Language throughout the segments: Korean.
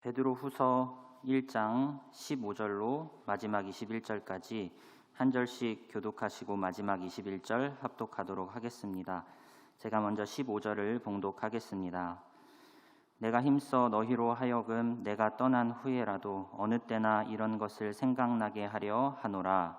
베드로 후서 1장 15절로 마지막 21절까지 한 절씩 교독하시고 마지막 21절 합독하도록 하겠습니다. 제가 먼저 15절을 봉독하겠습니다. 내가 힘써 너희로 하여금 내가 떠난 후에라도 어느 때나 이런 것을 생각나게 하려 하노라.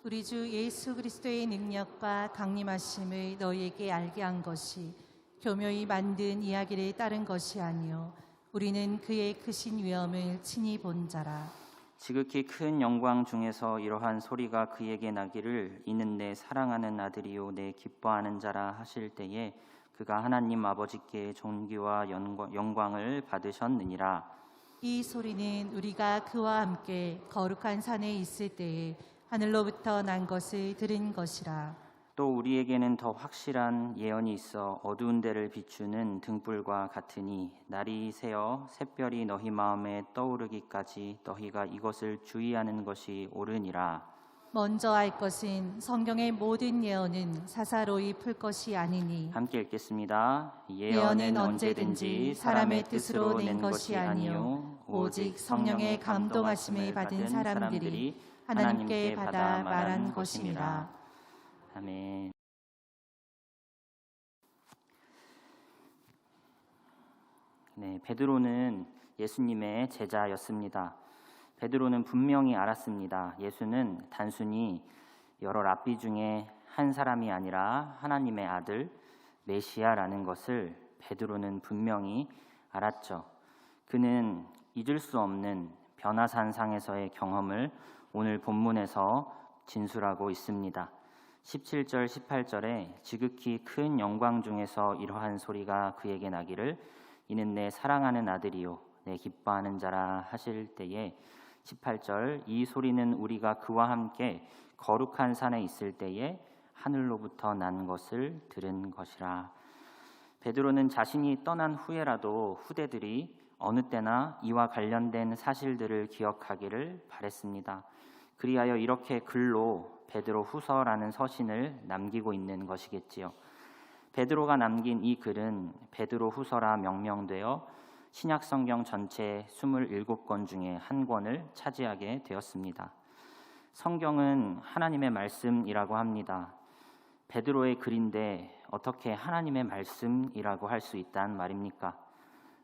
우리 주 예수 그리스도의 능력과 강림하심을 너희에게 알게 한 것이 교묘히 만든 이야기를 따른 것이 아니요 우리는 그의 크신 위엄을 친히 본 자라. 지극히 큰 영광 중에서 이러한 소리가 그에게 나기를 이는 내 사랑하는 아들이요 내 기뻐하는 자라 하실 때에 그가 하나님 아버지께 존귀와 영광을 받으셨느니라. 이 소리는 우리가 그와 함께 거룩한 산에 있을 때에 하늘로부터 난 것을 들은 것이라. 또 우리에게는 더 확실한 예언이 있어 어두운 데를 비추는 등불과 같으니 날이 새어 샛별이 너희 마음에 떠오르기까지 너희가 이것을 주의하는 것이 옳으니라. 먼저 알 것은 성경의 모든 예언은 사사로이 풀 것이 아니니. 함께 읽겠습니다. 예언은 언제든지 사람의 뜻으로 낸 것이 아니요 오직 성령의 감동하심을 받은 사람들이 하나님께 받아 말한 것임이라. 아멘. 네, 베드로는 예수님의 제자였습니다. 베드로는 분명히 알았습니다. 예수는 단순히 여러 랍비 중에 한 사람이 아니라 하나님의 아들 메시아라는 것을 베드로는 분명히 알았죠. 그는 잊을 수 없는 변화산상에서의 경험을 오늘 본문에서 진술하고 있습니다. 17절, 18절에 지극히 큰 영광 중에서 이러한 소리가 그에게 나기를 이는 내 사랑하는 아들이요 내 기뻐하는 자라 하실 때에 18절 이 소리는 우리가 그와 함께 거룩한 산에 있을 때에 하늘로부터 난 것을 들은 것이라. 베드로는 자신이 떠난 후에라도 후대들이 어느 때나 이와 관련된 사실들을 기억하기를 바랬습니다. 그리하여 이렇게 글로 베드로 후서라는 서신을 남기고 있는 것이겠지요. 베드로가 남긴 이 글은 베드로 후서라 명명되어 신약 성경 전체 27권 중에 한 권을 차지하게 되었습니다. 성경은 하나님의 말씀이라고 합니다. 베드로의 글인데 어떻게 하나님의 말씀이라고 할 수 있단 말입니까?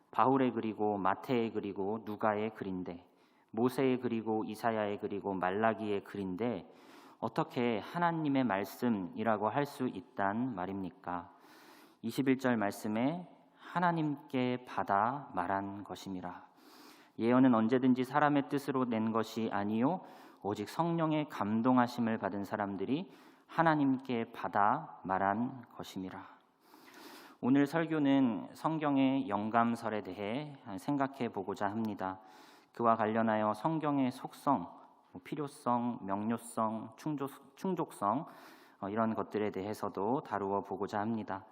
바울의 글이고 마태의 글이고 누가의 글인데 모세의 글이고 이사야의 글이고 말라기의 글인데 어떻게 하나님의 말씀이라고 할 수 있단 말입니까? 21절 말씀에 하나님께 받아 말한 것임이라. 예언은 언제든지 사람의 뜻으로 낸 것이 아니요 오직 성령의 감동하심을 받은 사람들이 하나님께 받아 말한 것임이라. 오늘 설교는 성경의 영감설에 대해 생각해 보고자 합니다. 그와 관련하여 성경의 속성, 필요성, 명료성, 충족성 이런 것들에 대해서도 다루어 보고자 합니다.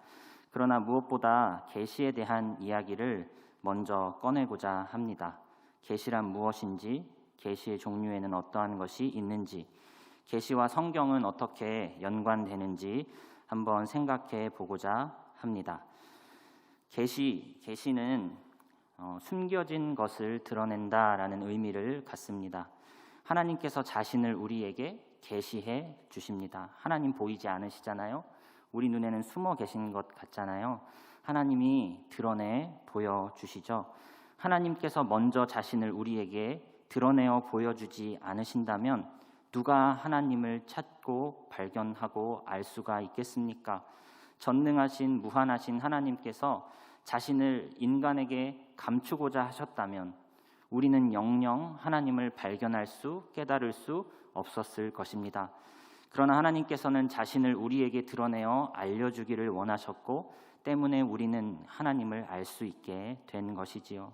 그러나 무엇보다 계시에 대한 이야기를 먼저 꺼내고자 합니다. 계시란 무엇인지, 계시의 종류에는 어떠한 것이 있는지, 계시와 성경은 어떻게 연관되는지 한번 생각해 보고자 합니다. 계시는 숨겨진 것을 드러낸다라는 의미를 갖습니다. 하나님께서 자신을 우리에게 계시해 주십니다. 하나님 보이지 않으시잖아요. 우리 눈에는 숨어 계신 것 같잖아요. 하나님이 드러내 보여주시죠. 하나님께서 먼저 자신을 우리에게 드러내어 보여주지 않으신다면 누가 하나님을 찾고 발견하고 알 수가 있겠습니까? 전능하신 무한하신 하나님께서 자신을 인간에게 감추고자 하셨다면 우리는 영영 하나님을 발견할 수, 깨달을 수 없었을 것입니다. 그러나 하나님께서는 자신을 우리에게 드러내어 알려주기를 원하셨고 때문에 우리는 하나님을 알 수 있게 된 것이지요.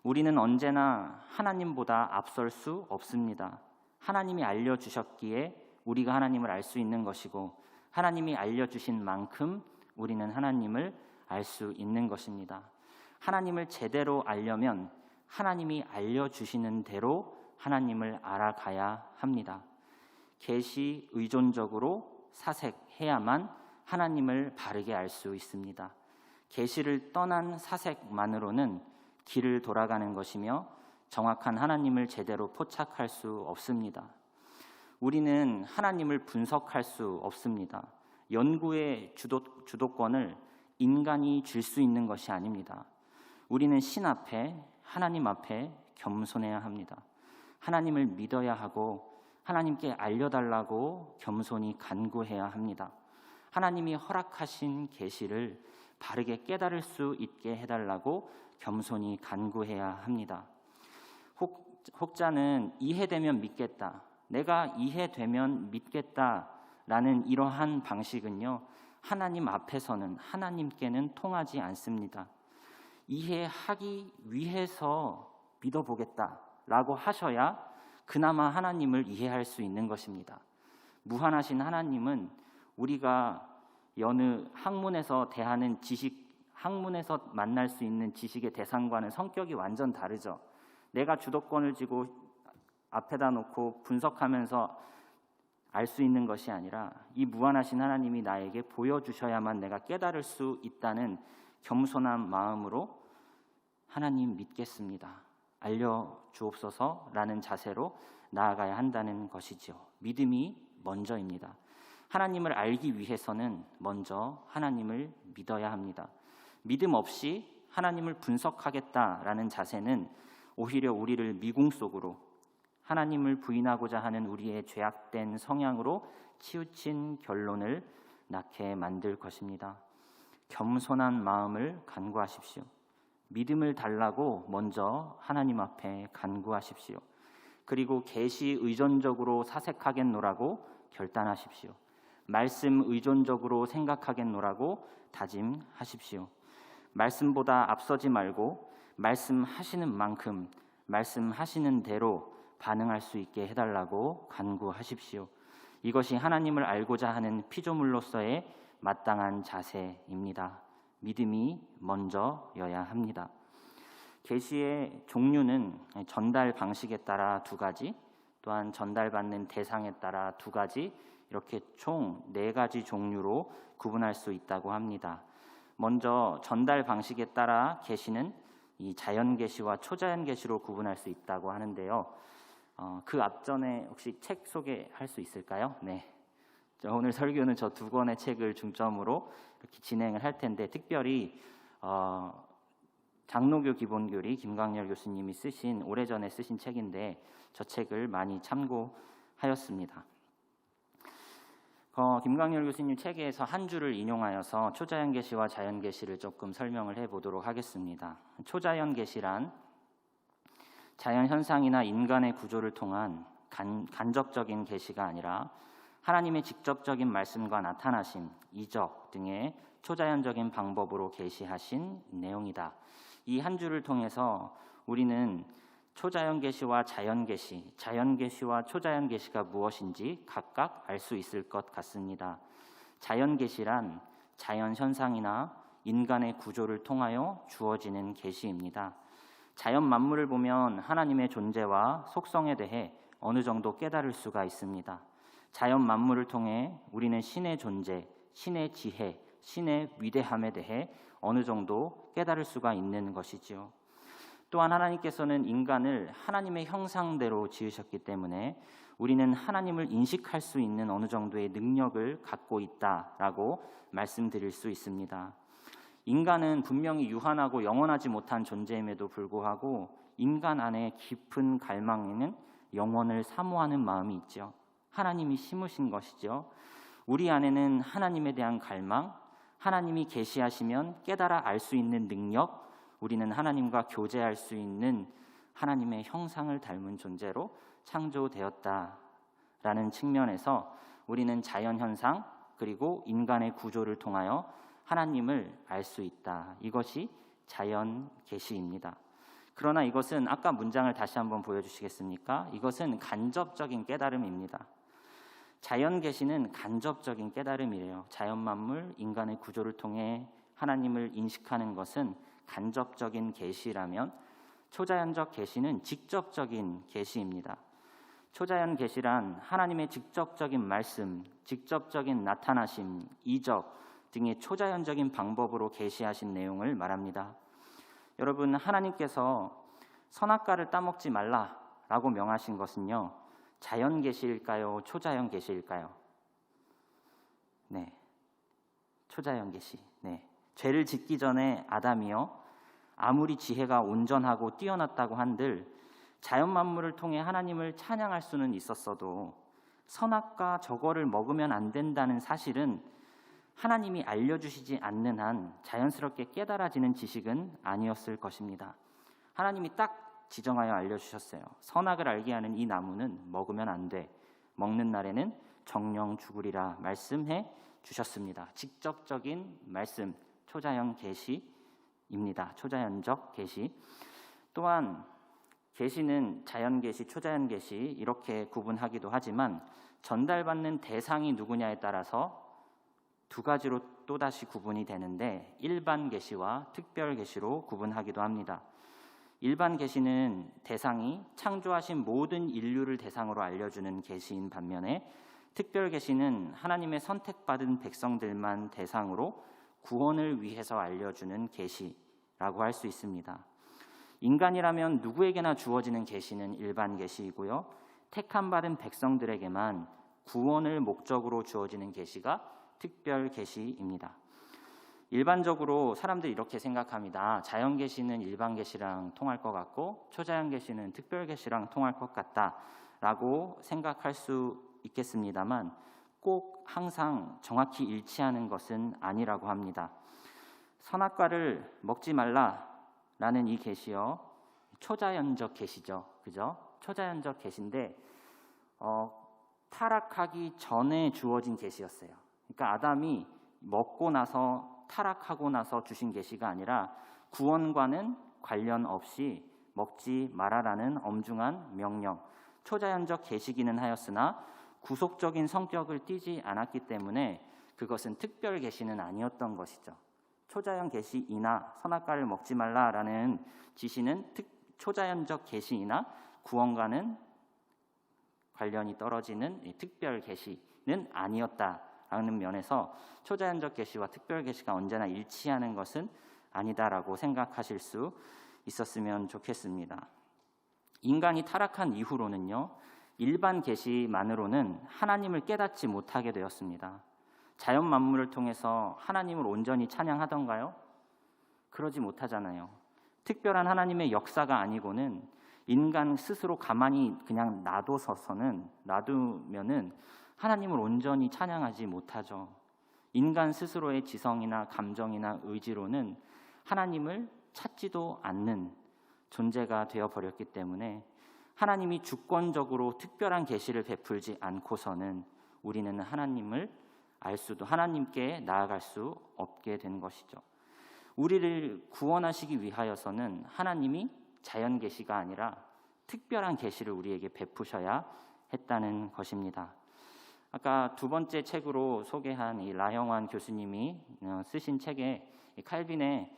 우리는 언제나 하나님보다 앞설 수 없습니다. 하나님이 알려주셨기에 우리가 하나님을 알 수 있는 것이고 하나님이 알려주신 만큼 우리는 하나님을 알 수 있는 것입니다. 하나님을 제대로 알려면 하나님이 알려주시는 대로 하나님을 알아가야 합니다. 계시 의존적으로 사색해야만 하나님을 바르게 알 수 있습니다. 계시를 떠난 사색만으로는 길을 돌아가는 것이며 정확한 하나님을 제대로 포착할 수 없습니다. 우리는 하나님을 분석할 수 없습니다. 연구의 주도권을 인간이 줄 수 있는 것이 아닙니다. 우리는 신 앞에, 하나님 앞에 겸손해야 합니다. 하나님을 믿어야 하고 하나님께 알려달라고 겸손히 간구해야 합니다. 하나님이 허락하신 계시를 바르게 깨달을 수 있게 해달라고 겸손히 간구해야 합니다. 혹자는 이해되면 믿겠다, 내가 이해되면 믿겠다라는 이러한 방식은요, 하나님 앞에서는, 하나님께는 통하지 않습니다. 이해하기 위해서 믿어보겠다라고 하셔야 그나마 하나님을 이해할 수 있는 것입니다. 무한하신 하나님은 우리가 여느 학문에서 대하는 지식, 학문에서 만날 수 있는 지식의 대상과는 성격이 완전 다르죠. 내가 주도권을 쥐고 앞에다 놓고 분석하면서 알 수 있는 것이 아니라 이 무한하신 하나님이 나에게 보여주셔야만 내가 깨달을 수 있다는 겸손한 마음으로 하나님 믿겠습니다, 알려주옵소서라는 자세로 나아가야 한다는 것이죠. 믿음이 먼저입니다. 하나님을 알기 위해서는 먼저 하나님을 믿어야 합니다. 믿음 없이 하나님을 분석하겠다라는 자세는 오히려 우리를 미궁 속으로, 하나님을 부인하고자 하는 우리의 죄악된 성향으로 치우친 결론을 낳게 만들 것입니다. 겸손한 마음을 간구하십시오. 믿음을 달라고 먼저 하나님 앞에 간구하십시오. 그리고 계시 의존적으로 사색하겠노라고 결단하십시오. 말씀 의존적으로 생각하겠노라고 다짐하십시오. 말씀보다 앞서지 말고 말씀하시는 만큼 말씀하시는 대로 반응할 수 있게 해달라고 간구하십시오. 이것이 하나님을 알고자 하는 피조물로서의 마땅한 자세입니다. 믿음이 먼저여야 합니다. 계시의 종류는 전달 방식에 따라 2가지, 또한 전달받는 대상에 따라 2가지, 이렇게 총 4가지 종류로 구분할 수 있다고 합니다. 먼저 전달 방식에 따라 계시는 이 자연 계시와 초자연 계시로 구분할 수 있다고 하는데요. 그 앞전에 혹시 책 소개할 수 있을까요? 네. 오늘 설교는 저 2권의 책을 중점으로 이렇게 진행을 할 텐데, 특별히 장로교 기본교리 김광열 교수님이 쓰신, 오래전에 쓰신 책인데 저 책을 많이 참고하였습니다. 김광열 교수님 책에서 한 줄을 인용하여서 초자연 계시와 자연 계시를 조금 설명을 해보도록 하겠습니다. 초자연 계시란 자연 현상이나 인간의 구조를 통한 간접적인 계시가 아니라 하나님의 직접적인 말씀과 나타나심, 이적 등의 초자연적인 방법으로 계시하신 내용이다. 이 한 줄을 통해서 우리는 초자연 계시와 자연 계시, 자연 계시와 초자연 계시가 무엇인지 각각 알 수 있을 것 같습니다. 자연 계시란 자연 현상이나 인간의 구조를 통하여 주어지는 계시입니다. 자연 만물을 보면 하나님의 존재와 속성에 대해 어느 정도 깨달을 수가 있습니다. 자연 만물을 통해 우리는 신의 존재, 신의 지혜, 신의 위대함에 대해 어느 정도 깨달을 수가 있는 것이지요. 또한 하나님께서는 인간을 하나님의 형상대로 지으셨기 때문에 우리는 하나님을 인식할 수 있는 어느 정도의 능력을 갖고 있다라고 말씀드릴 수 있습니다. 인간은 분명히 유한하고 영원하지 못한 존재임에도 불구하고 인간 안에 깊은 갈망에는 영원을 사모하는 마음이 있죠. 하나님이 심으신 것이죠. 우리 안에는 하나님에 대한 갈망, 하나님이 계시하시면 깨달아 알 수 있는 능력, 우리는 하나님과 교제할 수 있는 하나님의 형상을 닮은 존재로 창조되었다라는 측면에서 우리는 자연 현상 그리고 인간의 구조를 통하여 하나님을 알 수 있다. 이것이 자연 계시입니다. 그러나 이것은 아까 문장을 다시 한번 보여주시겠습니까? 이것은 간접적인 깨달음입니다. 자연 계시는 간접적인 깨달음이래요. 자연 만물, 인간의 구조를 통해 하나님을 인식하는 것은 간접적인 계시라면 초자연적 계시는 직접적인 계시입니다. 초자연 계시란 하나님의 직접적인 말씀, 직접적인 나타나심, 이적 등의 초자연적인 방법으로 계시하신 내용을 말합니다. 여러분, 하나님께서 선악과를 따먹지 말라라고 명하신 것은요, 자연 계시일까요? 초자연 계시일까요? 네, 초자연 계시. 네, 죄를 짓기 전에 아담이요, 아무리 지혜가 온전하고 뛰어났다고 한들 자연 만물을 통해 하나님을 찬양할 수는 있었어도 선악과 저거를 먹으면 안 된다는 사실은 하나님이 알려주시지 않는 한 자연스럽게 깨달아지는 지식은 아니었을 것입니다. 하나님이 딱 지정하여 알려주셨어요. 선악을 알게 하는 이 나무는 먹으면 안 돼. 먹는 날에는 정령 죽으리라 말씀해 주셨습니다. 직접적인 말씀, 초자연 계시입니다. 초자연적 계시. 또한 계시는 자연 계시, 초자연 계시 이렇게 구분하기도 하지만 전달받는 대상이 누구냐에 따라서 두 가지로 또다시 구분이 되는데 일반 계시와 특별 계시로 구분하기도 합니다. 일반 계시는 대상이 창조하신 모든 인류를 대상으로 알려주는 계시인 반면에 특별 계시는 하나님의 선택받은 백성들만 대상으로 구원을 위해서 알려주는 계시라고 할 수 있습니다. 인간이라면 누구에게나 주어지는 계시는 일반 계시이고요, 택함받은 백성들에게만 구원을 목적으로 주어지는 계시가 특별 계시입니다. 일반적으로 사람들이 이렇게 생각합니다. 자연 계시는 일반 계시랑 통할 것 같고 초자연 계시는 특별 계시랑 통할 것 같다라고 생각할 수 있겠습니다만 꼭 항상 정확히 일치하는 것은 아니라고 합니다. 선악과를 먹지 말라라는 이 계시요, 초자연적 계시죠, 그죠? 초자연적 계시인데 타락하기 전에 주어진 계시였어요. 그러니까 아담이 먹고 나서 타락하고 나서 주신 계시가 아니라 구원과는 관련 없이 먹지 말아라는 엄중한 명령, 초자연적 계시기는 하였으나 구속적인 성격을 띠지 않았기 때문에 그것은 특별 계시는 아니었던 것이죠. 초자연 계시이나 선악과를 먹지 말라라는 지시는 초자연적 계시이나 구원과는 관련이 떨어지는 특별 계시는 아니었다라는 면에서 초자연적 계시와 특별 계시가 언제나 일치하는 것은 아니다라고 생각하실 수 있었으면 좋겠습니다. 인간이 타락한 이후로는요, 일반 계시만으로는 하나님을 깨닫지 못하게 되었습니다. 자연 만물을 통해서 하나님을 온전히 찬양하던가요? 그러지 못하잖아요. 특별한 하나님의 역사가 아니고는 인간 스스로 가만히 그냥 놔두면은 하나님을 온전히 찬양하지 못하죠. 인간 스스로의 지성이나 감정이나 의지로는 하나님을 찾지도 않는 존재가 되어버렸기 때문에 하나님이 주권적으로 특별한 계시를 베풀지 않고서는 우리는 하나님을 하나님께 나아갈 수 없게 된 것이죠. 우리를 구원하시기 위하여서는 하나님이 자연 계시가 아니라 특별한 계시를 우리에게 베푸셔야 했다는 것입니다. 아까 두 번째 책으로 소개한 이 라영환 교수님이 쓰신 책에 칼빈의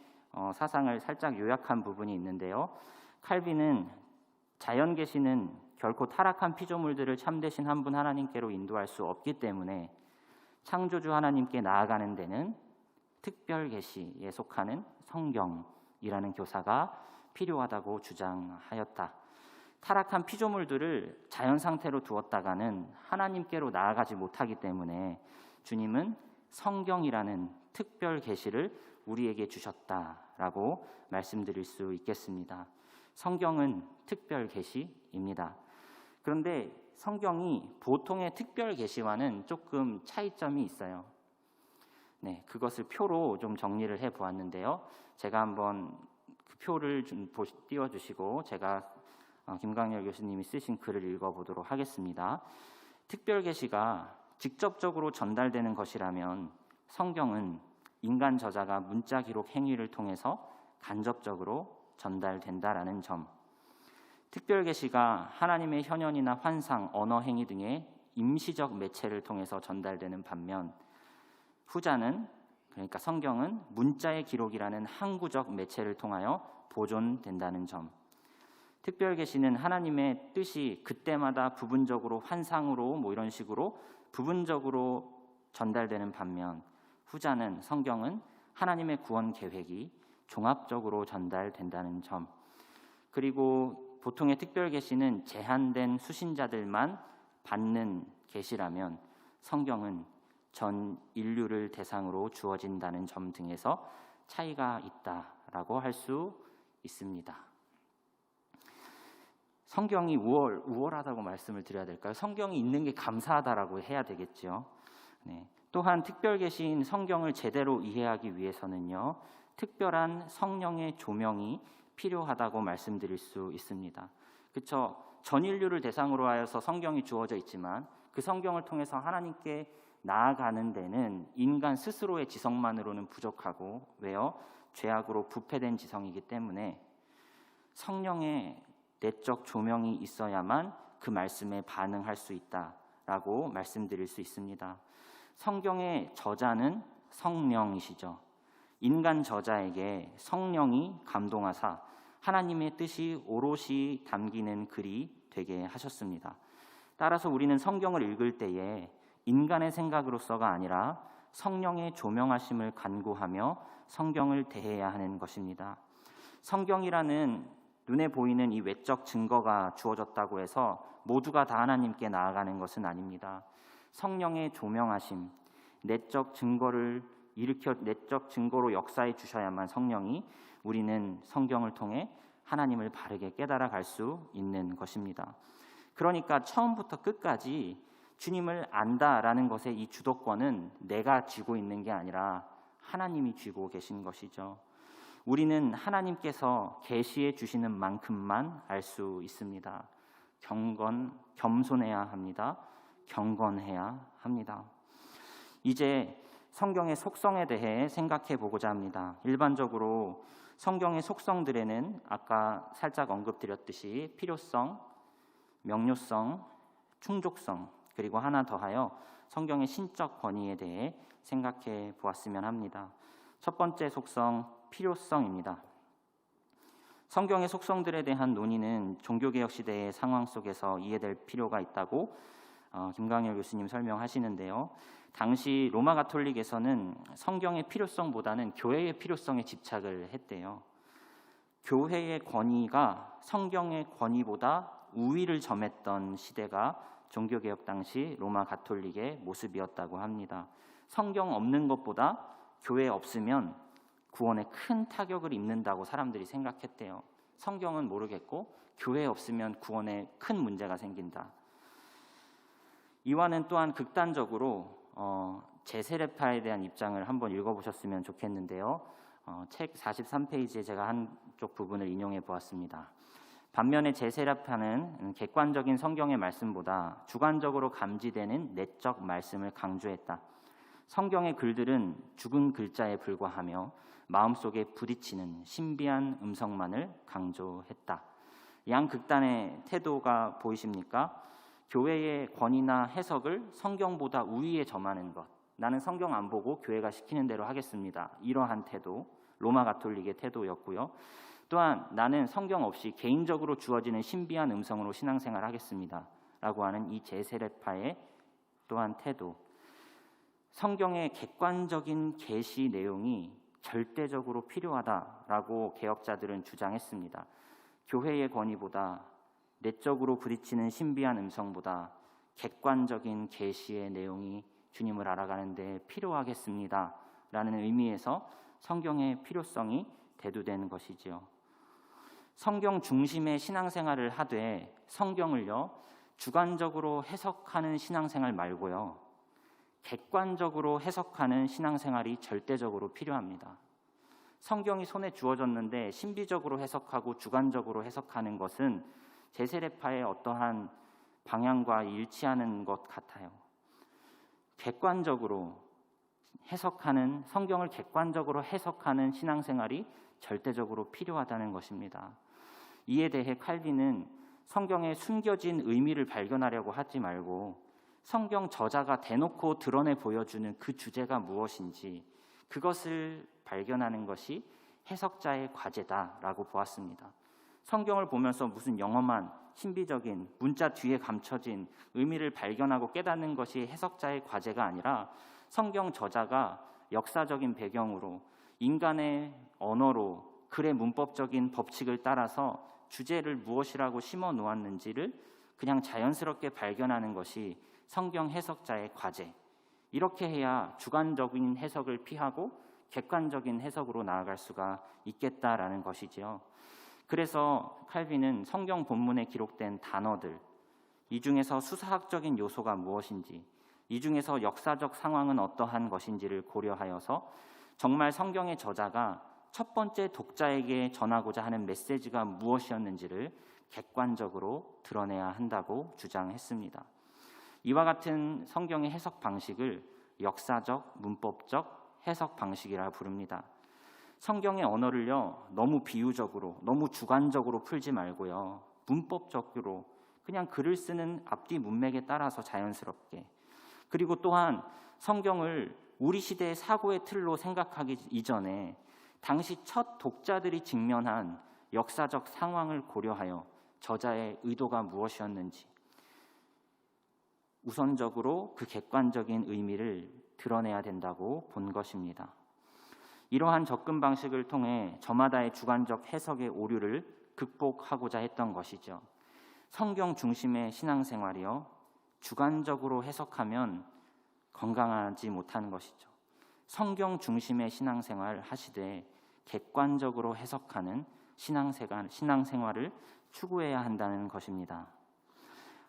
사상을 살짝 요약한 부분이 있는데요. 칼빈은 자연 계시는 결코 타락한 피조물들을 참되신 한 분 하나님께로 인도할 수 없기 때문에 창조주 하나님께 나아가는 데는 특별 계시에 속하는 성경이라는 교사가 필요하다고 주장하였다. 타락한 피조물들을 자연 상태로 두었다가는 하나님께로 나아가지 못하기 때문에 주님은 성경이라는 특별 계시를 우리에게 주셨다라고 말씀드릴 수 있겠습니다. 성경은 특별 계시입니다. 그런데 성경이 보통의 특별 계시와는 조금 차이점이 있어요. 네, 그것을 표로 좀 정리를 해 보았는데요. 제가 한번 그 표를 좀 띄워주시고 제가 김광열 교수님이 쓰신 글을 읽어보도록 하겠습니다. 특별 계시가 직접적으로 전달되는 것이라면 성경은 인간 저자가 문자 기록 행위를 통해서 간접적으로 전달된다라는 점. 특별 계시가 하나님의 현현이나 환상, 언어 행위 등의 임시적 매체를 통해서 전달되는 반면 후자는, 그러니까 성경은 문자의 기록이라는 항구적 매체를 통하여 보존된다는 점. 특별 계시는 하나님의 뜻이 그때마다 부분적으로 환상으로 이런 식으로 부분적으로 전달되는 반면 후자는, 성경은 하나님의 구원 계획이 종합적으로 전달된다는 점, 그리고 보통의 특별 계시는 제한된 수신자들만 받는 계시라면 성경은 전 인류를 대상으로 주어진다는 점 등에서 차이가 있다라고 할 수 있습니다. 성경이 우월하다고 말씀을 드려야 될까요? 성경이 있는 게 감사하다라고 해야 되겠죠. 네. 또한 특별 계시인 성경을 제대로 이해하기 위해서는요, 특별한 성령의 조명이 필요하다고 말씀드릴 수 있습니다. 그렇죠? 전 인류를 대상으로 하여서 성경이 주어져 있지만 그 성경을 통해서 하나님께 나아가는 데는 인간 스스로의 지성만으로는 부족하고, 왜요? 죄악으로 부패된 지성이기 때문에 성령의 내적 조명이 있어야만 그 말씀에 반응할 수 있다라고 말씀드릴 수 있습니다. 성경의 저자는 성령이시죠. 인간 저자에게 성령이 감동하사 하나님의 뜻이 오롯이 담기는 글이 되게 하셨습니다. 따라서 우리는 성경을 읽을 때에 인간의 생각으로서가 아니라 성령의 조명하심을 간구하며 성경을 대해야 하는 것입니다. 성경이라는 눈에 보이는 이 외적 증거가 주어졌다고 해서 모두가 다 하나님께 나아가는 것은 아닙니다. 성령의 조명하심, 내적 증거를 일으켜 내적 증거로 역사해 주셔야만 성령이 우리는 성경을 통해 하나님을 바르게 깨달아 갈 수 있는 것입니다. 그러니까 처음부터 끝까지 주님을 안다라는 것의 이 주도권은 내가 쥐고 있는 게 아니라 하나님이 쥐고 계신 것이죠. 우리는 하나님께서 계시해 주시는 만큼만 알 수 있습니다. 겸손해야 합니다. 경건해야 합니다. 이제 성경의 속성에 대해 생각해 보고자 합니다. 일반적으로 성경의 속성들에는 아까 살짝 언급드렸듯이 필요성, 명료성, 충족성, 그리고 하나 더하여 성경의 신적 권위에 대해 생각해 보았으면 합니다. 첫 번째 속성, 필요성입니다. 성경의 속성들에 대한 논의는 종교개혁 시대의 상황 속에서 이해될 필요가 있다고 김광열 교수님 설명하시는데요. 당시 로마 가톨릭에서는 성경의 필요성보다는 교회의 필요성에 집착을 했대요. 교회의 권위가 성경의 권위보다 우위를 점했던 시대가 종교개혁 당시 로마 가톨릭의 모습이었다고 합니다. 성경 없는 것보다 교회 없으면 구원에 큰 타격을 입는다고 사람들이 생각했대요. 성경은 모르겠고 교회 없으면 구원에 큰 문제가 생긴다. 이와는 또한 극단적으로 제세례파에 대한 입장을 한번 읽어보셨으면 좋겠는데요. 책 43페이지에 제가 한쪽 부분을 인용해 보았습니다. 반면에 제세례파는 객관적인 성경의 말씀보다 주관적으로 감지되는 내적 말씀을 강조했다. 성경의 글들은 죽은 글자에 불과하며 마음속에 부딪히는 신비한 음성만을 강조했다. 양극단의 태도가 보이십니까? 교회의 권위나 해석을 성경보다 우위에 점하는 것. 나는 성경 안 보고 교회가 시키는 대로 하겠습니다. 이러한 태도, 로마 가톨릭의 태도였고요. 또한 나는 성경 없이 개인적으로 주어지는 신비한 음성으로 신앙생활을 하겠습니다. 라고 하는 이 제세례파의 또한 태도. 성경의 객관적인 계시 내용이 절대적으로 필요하다라고 개혁자들은 주장했습니다. 교회의 권위보다 내적으로 부딪히는 신비한 음성보다 객관적인 계시의 내용이 주님을 알아가는 데 필요하겠습니다. 라는 의미에서 성경의 필요성이 대두되는 것이지요. 성경 중심의 신앙생활을 하되 성경을요 주관적으로 해석하는 신앙생활 말고요 객관적으로 해석하는 신앙생활이 절대적으로 필요합니다. 성경이 손에 주어졌는데 신비적으로 해석하고 주관적으로 해석하는 것은 제세례파의 어떠한 방향과 일치하는 것 같아요. 객관적으로 해석하는, 성경을 객관적으로 해석하는 신앙생활이 절대적으로 필요하다는 것입니다. 이에 대해 칼빈은 성경에 숨겨진 의미를 발견하려고 하지 말고 성경 저자가 대놓고 드러내 보여주는 그 주제가 무엇인지 그것을 발견하는 것이 해석자의 과제다라고 보았습니다. 성경을 보면서 무슨 영험한 신비적인 문자 뒤에 감춰진 의미를 발견하고 깨닫는 것이 해석자의 과제가 아니라 성경 저자가 역사적인 배경으로 인간의 언어로 글의 문법적인 법칙을 따라서 주제를 무엇이라고 심어 놓았는지를 그냥 자연스럽게 발견하는 것이 성경 해석자의 과제. 이렇게 해야 주관적인 해석을 피하고 객관적인 해석으로 나아갈 수가 있겠다라는 것이지요. 그래서 칼빈은 성경 본문에 기록된 단어들, 이 중에서 수사학적인 요소가 무엇인지, 이 중에서 역사적 상황은 어떠한 것인지를 고려하여서 정말 성경의 저자가 첫 번째 독자에게 전하고자 하는 메시지가 무엇이었는지를 객관적으로 드러내야 한다고 주장했습니다. 이와 같은 성경의 해석 방식을 역사적, 문법적 해석 방식이라 부릅니다. 성경의 언어를요, 너무 비유적으로, 너무 주관적으로 풀지 말고요, 문법적으로 그냥 글을 쓰는 앞뒤 문맥에 따라서 자연스럽게, 그리고 또한 성경을 우리 시대의 사고의 틀로 생각하기 이전에 당시 첫 독자들이 직면한 역사적 상황을 고려하여 저자의 의도가 무엇이었는지 우선적으로 그 객관적인 의미를 드러내야 된다고 본 것입니다. 이러한 접근 방식을 통해 저마다의 주관적 해석의 오류를 극복하고자 했던 것이죠. 성경 중심의 신앙생활이요, 주관적으로 해석하면 건강하지 못하는 것이죠. 성경 중심의 신앙생활 하시되 객관적으로 해석하는 신앙생활을 추구해야 한다는 것입니다.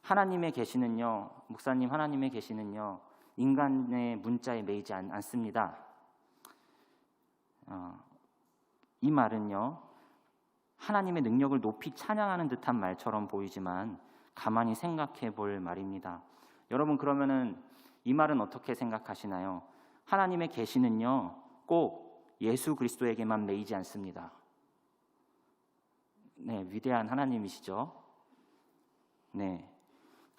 하나님의 계시는요, 목사님, 하나님의 계시는요, 인간의 문자에 매이지 않습니다. 이 말은요, 하나님의 능력을 높이 찬양하는 듯한 말처럼 보이지만 가만히 생각해 볼 말입니다. 여러분, 그러면은 이 말은 어떻게 생각하시나요? 하나님의 계시는요, 꼭 예수 그리스도에게만 매이지 않습니다. 네, 위대한 하나님이시죠. 네,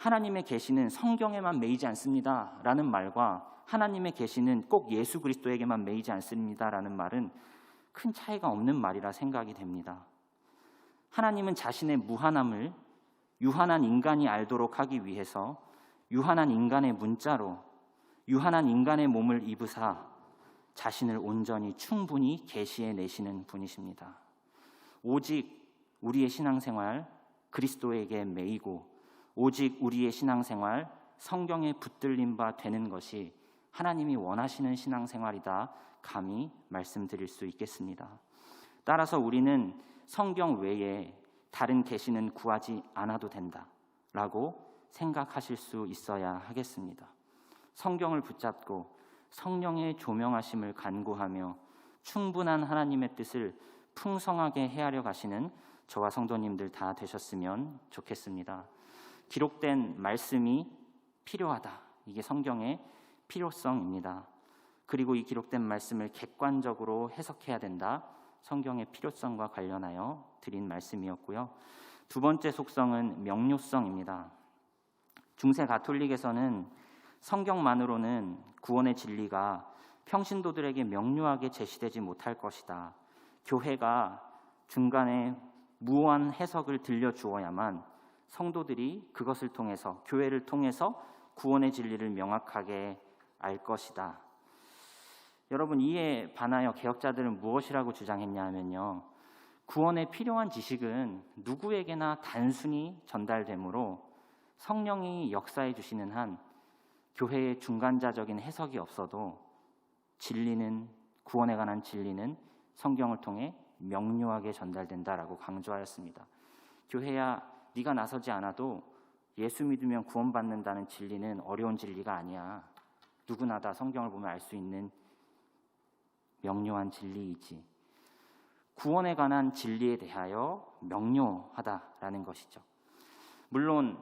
하나님의 계시는 성경에만 매이지 않습니다 라는 말과 하나님의 계시는 꼭 예수 그리스도에게만 매이지 않습니다 라는 말은 큰 차이가 없는 말이라 생각이 됩니다. 하나님은 자신의 무한함을 유한한 인간이 알도록 하기 위해서 유한한 인간의 문자로 유한한 인간의 몸을 입으사 자신을 온전히 충분히 계시해 내시는 분이십니다. 오직 우리의 신앙생활 그리스도에게 매이고 오직 우리의 신앙생활 성경에 붙들린 바 되는 것이 하나님이 원하시는 신앙생활이다 감히 말씀드릴 수 있겠습니다. 따라서 우리는 성경 외에 다른 계시는 구하지 않아도 된다라고 생각하실 수 있어야 하겠습니다. 성경을 붙잡고 성령의 조명하심을 간구하며 충분한 하나님의 뜻을 풍성하게 헤아려 가시는 저와 성도님들 다 되셨으면 좋겠습니다. 기록된 말씀이 필요하다. 이게 성경의 필요성입니다. 그리고 이 기록된 말씀을 객관적으로 해석해야 된다. 성경의 필요성과 관련하여 드린 말씀이었고요. 두 번째 속성은 명료성입니다. 중세 가톨릭에서는 성경만으로는 구원의 진리가 평신도들에게 명료하게 제시되지 못할 것이다. 교회가 중간에 무한 해석을 들려주어야만 성도들이 그것을 통해서, 교회를 통해서 구원의 진리를 명확하게 알 것이다. 여러분, 이에 반하여 개혁자들은 무엇이라고 주장했냐 하면요, 구원에 필요한 지식은 누구에게나 단순히 전달되므로 성령이 역사해 주시는 한 교회의 중간자적인 해석이 없어도 진리는, 구원에 관한 진리는 성경을 통해 명료하게 전달된다라고 강조하였습니다. 교회야, 네가 나서지 않아도 예수 믿으면 구원받는다는 진리는 어려운 진리가 아니야. 누구나 다 성경을 보면 알 수 있는 명료한 진리이지. 구원에 관한 진리에 대하여 명료하다라는 것이죠. 물론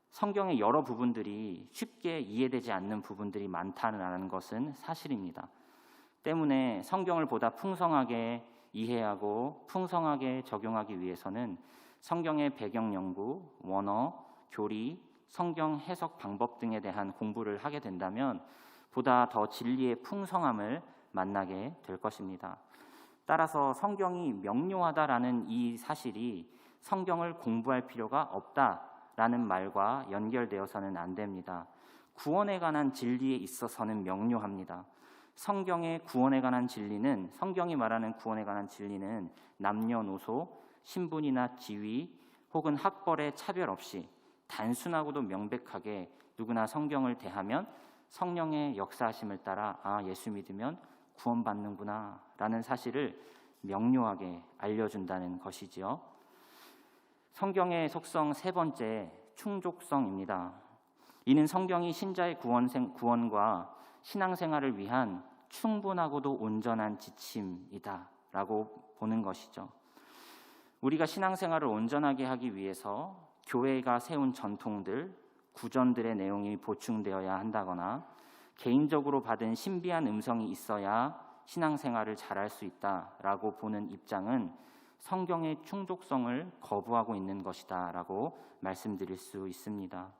성경의 여러 부분들이 쉽게 이해되지 않는 부분들이 많다는 것은 사실입니다. 때문에 성경을 보다 풍성하게 이해하고 풍성하게 적용하기 위해서는 성경의 배경 연구, 원어, 교리, 성경 해석 방법 등에 대한 공부를 하게 된다면 보다 더 진리의 풍성함을 만나게 될 것입니다. 따라서 성경이 명료하다라는 이 사실이 성경을 공부할 필요가 없다라는 말과 연결되어서는 안 됩니다. 구원에 관한 진리에 있어서는 명료합니다. 성경의 구원에 관한 진리는, 성경이 말하는 구원에 관한 진리는 남녀노소, 신분이나 지위 혹은 학벌의 차별 없이 단순하고도 명백하게 누구나 성경을 대하면 성령의 역사하심을 따라 예수 믿으면 구원받는구나 라는 사실을 명료하게 알려준다는 것이지요. 성경의 속성 세 번째, 충족성입니다. 이는 성경이 신자의 구원과 신앙생활을 위한 충분하고도 온전한 지침이다 라고 보는 것이죠. 우리가 신앙생활을 온전하게 하기 위해서 교회가 세운 전통들, 구전들의 내용이 보충되어야 한다거나 개인적으로 받은 신비한 음성이 있어야 신앙생활을 잘할 수 있다라고 보는 입장은 성경의 충족성을 거부하고 있는 것이다라고 말씀드릴 수 있습니다.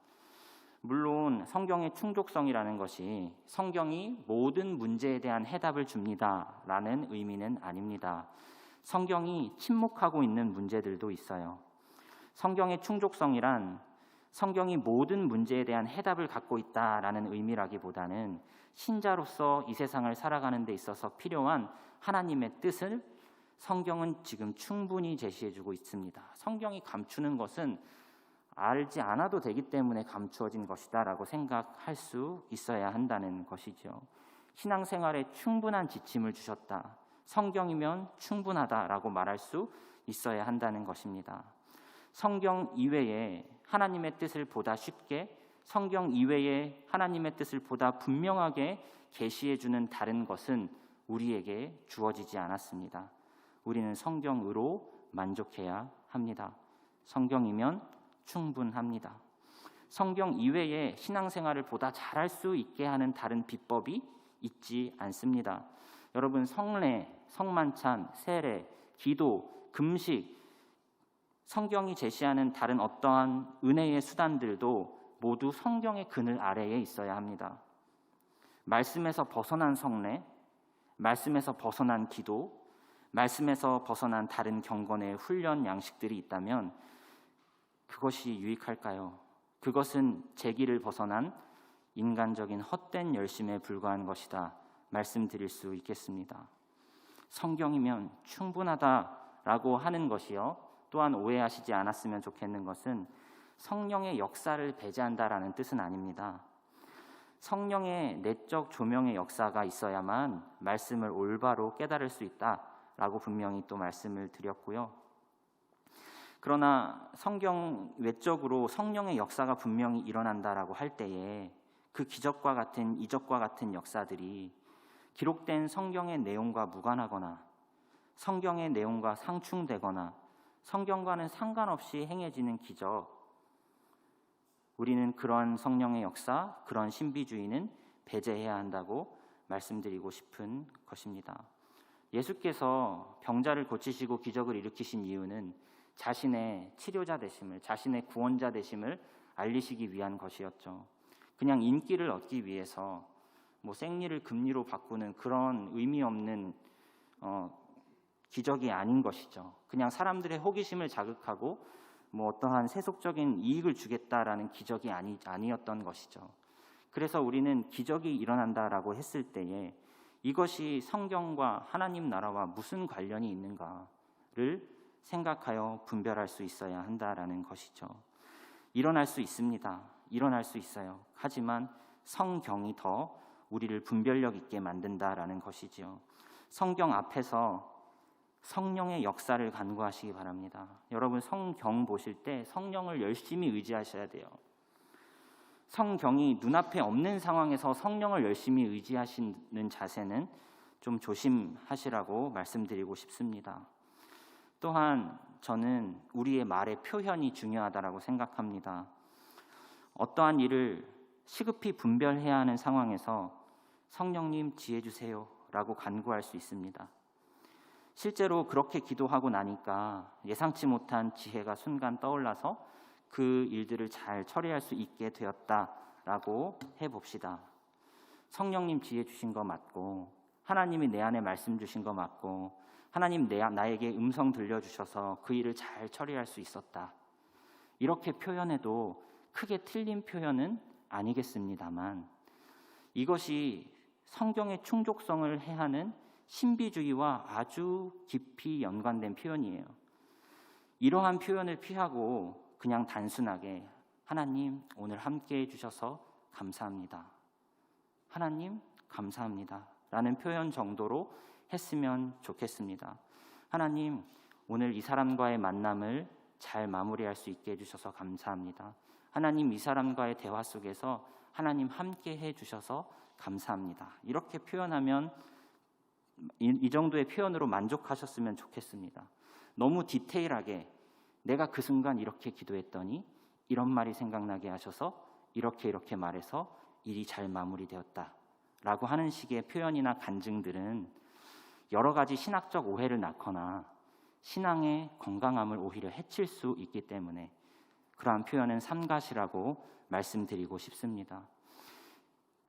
물론 성경의 충족성이라는 것이 성경이 모든 문제에 대한 해답을 줍니다라는 의미는 아닙니다. 성경이 침묵하고 있는 문제들도 있어요. 성경의 충족성이란 성경이 모든 문제에 대한 해답을 갖고 있다라는 의미라기보다는 신자로서 이 세상을 살아가는 데 있어서 필요한 하나님의 뜻을 성경은 지금 충분히 제시해주고 있습니다. 성경이 감추는 것은 알지 않아도 되기 때문에 감추어진 것이다 라고 생각할 수 있어야 한다는 것이죠. 신앙생활에 충분한 지침을 주셨다, 성경이면 충분하다라고 말할 수 있어야 한다는 것입니다. 성경 이외에 하나님의 뜻을 보다 쉽게, 성경 이외에 하나님의 뜻을 보다 분명하게 계시해주는 다른 것은 우리에게 주어지지 않았습니다. 우리는 성경으로 만족해야 합니다. 성경이면 충분합니다. 성경 이외에 신앙생활을 보다 잘할 수 있게 하는 다른 비법이 있지 않습니다. 여러분, 성례, 성만찬, 세례, 기도, 금식, 성경이 제시하는 다른 어떠한 은혜의 수단들도 모두 성경의 그늘 아래에 있어야 합니다. 말씀에서 벗어난 성례, 말씀에서 벗어난 기도, 말씀에서 벗어난 다른 경건의 훈련 양식들이 있다면 그것이 유익할까요? 그것은 제 길을 벗어난 인간적인 헛된 열심에 불과한 것이다 말씀드릴 수 있겠습니다. 성경이면 충분하다라고 하는 것이요, 또한 오해하시지 않았으면 좋겠는 것은 성령의 역사를 배제한다라는 뜻은 아닙니다. 성령의 내적 조명의 역사가 있어야만 말씀을 올바로 깨달을 수 있다라고 분명히 또 말씀을 드렸고요. 그러나 성경 외적으로 성령의 역사가 분명히 일어난다라고 할 때에 그 기적과 같은 이적과 같은 역사들이 기록된 성경의 내용과 무관하거나 성경의 내용과 상충되거나 성경과는 상관없이 행해지는 기적, 우리는 그런 성령의 역사, 그런 신비주의는 배제해야 한다고 말씀드리고 싶은 것입니다. 예수께서 병자를 고치시고 기적을 일으키신 이유는 자신의 치료자 되심을, 자신의 구원자 되심을 알리시기 위한 것이었죠. 그냥 인기를 얻기 위해서 생리를 금리로 바꾸는 그런 의미 없는 기적이 아닌 것이죠. 그냥 사람들의 호기심을 자극하고 어떠한 세속적인 이익을 주겠다라는 기적이 아니었던 것이죠. 그래서 우리는 기적이 일어난다라고 했을 때에 이것이 성경과 하나님 나라와 무슨 관련이 있는가를 생각하여 분별할 수 있어야 한다라는 것이죠. 일어날 수 있습니다. 일어날 수 있어요. 하지만 성경이 더 우리를 분별력 있게 만든다라는 것이죠. 성경 앞에서 성령의 역사를 간구하시기 바랍니다. 여러분, 성경 보실 때 성령을 열심히 의지하셔야 돼요. 성경이 눈앞에 없는 상황에서 성령을 열심히 의지하시는 자세는 좀 조심하시라고 말씀드리고 싶습니다. 또한 저는 우리의 말의 표현이 중요하다고 생각합니다. 어떠한 일을 시급히 분별해야 하는 상황에서 성령님 지혜 주세요 라고 간구할 수 있습니다. 실제로 그렇게 기도하고 나니까 예상치 못한 지혜가 순간 떠올라서 그 일들을 잘 처리할 수 있게 되었다라고 해봅시다. 성령님 지혜 주신 거 맞고, 하나님이 내 안에 말씀 주신 거 맞고, 하나님 나에게 음성 들려주셔서 그 일을 잘 처리할 수 있었다. 이렇게 표현해도 크게 틀린 표현은 아니겠습니다만, 이것이 성경의 충족성을 해하는 신비주의와 아주 깊이 연관된 표현이에요. 이러한 표현을 피하고 그냥 단순하게 하나님 오늘 함께 해주셔서 감사합니다. 하나님 감사합니다. 라는 표현 정도로 했으면 좋겠습니다. 하나님 오늘 이 사람과의 만남을 잘 마무리할 수 있게 해주셔서 감사합니다. 하나님 이 사람과의 대화 속에서 하나님 함께 해주셔서 감사합니다. 이렇게 표현하면 이 정도의 표현으로 만족하셨으면 좋겠습니다. 너무 디테일하게 내가 그 순간 이렇게 기도했더니 이런 말이 생각나게 하셔서 이렇게 말해서 일이 잘 마무리되었다 라고 하는 식의 표현이나 간증들은 여러 가지 신학적 오해를 낳거나 신앙의 건강함을 오히려 해칠 수 있기 때문에 그러한 표현은 삼가시라고 말씀드리고 싶습니다.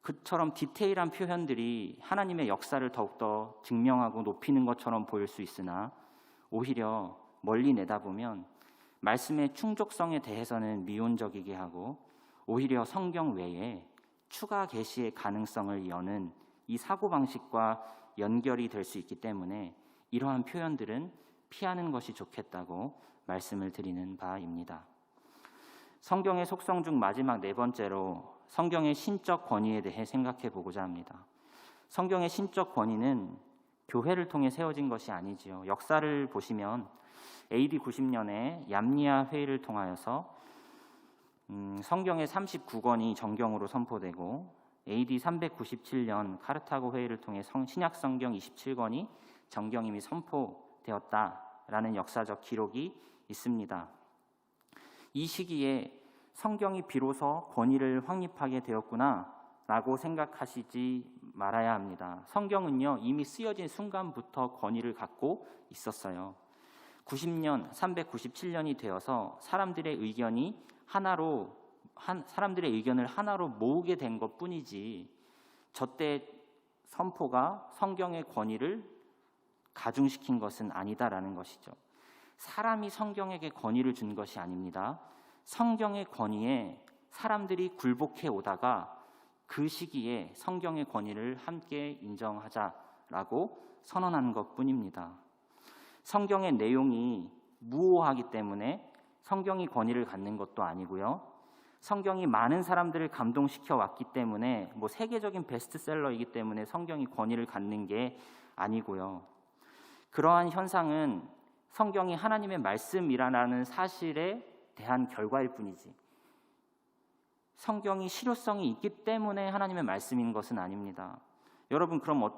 그처럼 디테일한 표현들이 하나님의 역사를 더욱더 증명하고 높이는 것처럼 보일 수 있으나 오히려 멀리 내다보면 말씀의 충족성에 대해서는 미온적이게 하고 오히려 성경 외에 추가 계시의 가능성을 여는 이 사고방식과 연결이 될 수 있기 때문에 이러한 표현들은 피하는 것이 좋겠다고 말씀을 드리는 바입니다. 성경의 속성 중 마지막 네 번째로 성경의 신적 권위에 대해 생각해 보고자 합니다. 성경의 신적 권위는 교회를 통해 세워진 것이 아니지요. 역사를 보시면 AD 90년에 얌니아 회의를 통하여서 성경의 39권이 정경으로 선포되고 AD 397년 카르타고 회의를 통해 신약 성경 27권이 정경 이미 선포되었다라는 역사적 기록이 있습니다. 이 시기에 성경이 비로소 권위를 확립하게 되었구나라고 생각하시지 말아야 합니다. 성경은요 이미 쓰여진 순간부터 권위를 갖고 있었어요. 90년, 397년이 되어서 사람들의 의견을 하나로 모으게 된 것뿐이지 저때 선포가 성경의 권위를 가중시킨 것은 아니다라는 것이죠. 사람이 성경에게 권위를 준 것이 아닙니다. 성경의 권위에 사람들이 굴복해 오다가 그 시기에 성경의 권위를 함께 인정하자라고 선언한 것뿐입니다. 성경의 내용이 무오하기 때문에 성경이 권위를 갖는 것도 아니고요. 성경이 많은 사람들을 감동시켜 왔기 때문에 세계적인 베스트셀러이기 때문에 성경이 권위를 갖는 게 아니고요. 그러한 현상은 성경이 하나님의 말씀이라는 사실에 대한 결과일 뿐이지 성경이 실효성이 있기 때문에 하나님의 말씀인 것은 아닙니다. 여러분 그럼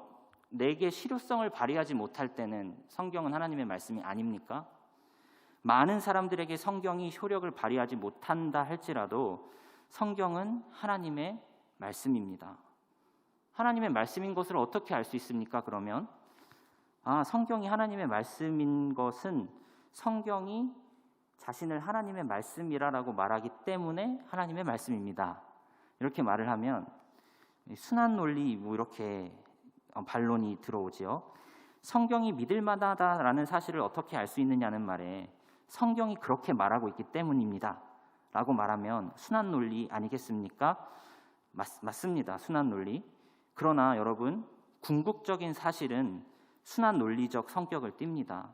내게 실효성을 발휘하지 못할 때는 성경은 하나님의 말씀이 아닙니까? 많은 사람들에게 성경이 효력을 발휘하지 못한다 할지라도 성경은 하나님의 말씀입니다. 하나님의 말씀인 것을 어떻게 알 수 있습니까? 그러면 성경이 하나님의 말씀인 것은 성경이 자신을 하나님의 말씀이라고 말하기 때문에 하나님의 말씀입니다. 이렇게 말을 하면 순환 논리 이렇게 반론이 들어오지요. 성경이 믿을 만하다라는 사실을 어떻게 알 수 있느냐는 말에 성경이 그렇게 말하고 있기 때문입니다 라고 말하면 순환 논리 아니겠습니까? 맞습니다. 순환 논리. 그러나 여러분 궁극적인 사실은 순환 논리적 성격을 띱니다.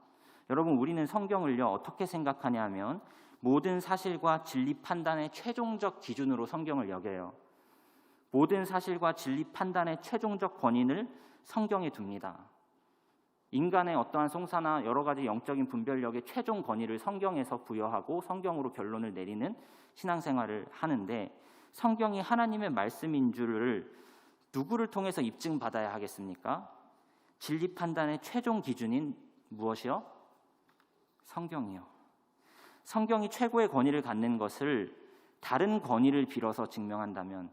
여러분 우리는 성경을요 어떻게 생각하냐 하면 모든 사실과 진리 판단의 최종적 기준으로 성경을 여겨요. 모든 사실과 진리 판단의 최종적 권위를 성경에 둡니다. 인간의 어떠한 송사나 여러 가지 영적인 분별력의 최종 권위를 성경에서 부여하고 성경으로 결론을 내리는 신앙생활을 하는데 성경이 하나님의 말씀인 줄을 누구를 통해서 입증받아야 하겠습니까? 진리 판단의 최종 기준인 무엇이요? 성경이요. 성경이 최고의 권위를 갖는 것을 다른 권위를 빌어서 증명한다면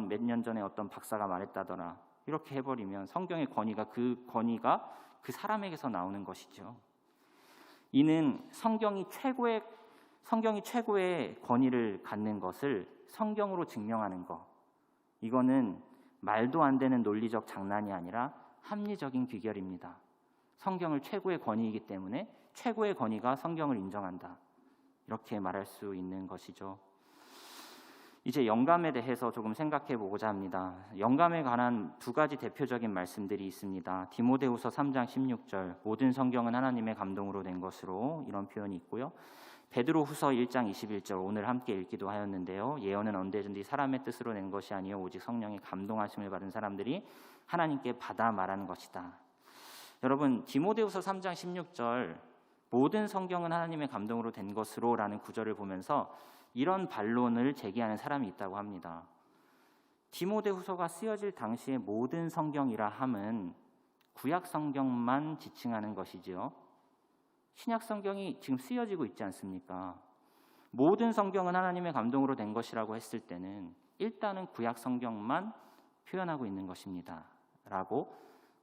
몇 년 전에 어떤 박사가 말했다더라 이렇게 해버리면 성경의 권위가 그 사람에게서 나오는 것이죠. 이는 성경이 최고의 권위를 갖는 것을 성경으로 증명하는 것, 이거는 말도 안 되는 논리적 장난이 아니라 합리적인 귀결입니다. 성경을 최고의 권위이기 때문에 최고의 권위가 성경을 인정한다. 이렇게 말할 수 있는 것이죠. 이제 영감에 대해서 조금 생각해 보고자 합니다. 영감에 관한 두 가지 대표적인 말씀들이 있습니다. 디모데후서 3장 16절, 모든 성경은 하나님의 감동으로 된 것으로, 이런 표현이 있고요. 베드로후서 1장 21절, 오늘 함께 읽기도 하였는데요. 예언은 언제든지 사람의 뜻으로 낸 것이 아니요 오직 성령의 감동하심을 받은 사람들이 하나님께 받아 말하는 것이다. 여러분, 디모데후서 3장 16절, 모든 성경은 하나님의 감동으로 된 것으로 라는 구절을 보면서 이런 반론을 제기하는 사람이 있다고 합니다. 디모데후서가 쓰여질 당시의 모든 성경이라 함은 구약 성경만 지칭하는 것이지요. 신약 성경이 지금 쓰여지고 있지 않습니까? 모든 성경은 하나님의 감동으로 된 것이라고 했을 때는 일단은 구약 성경만 표현하고 있는 것입니다. 라고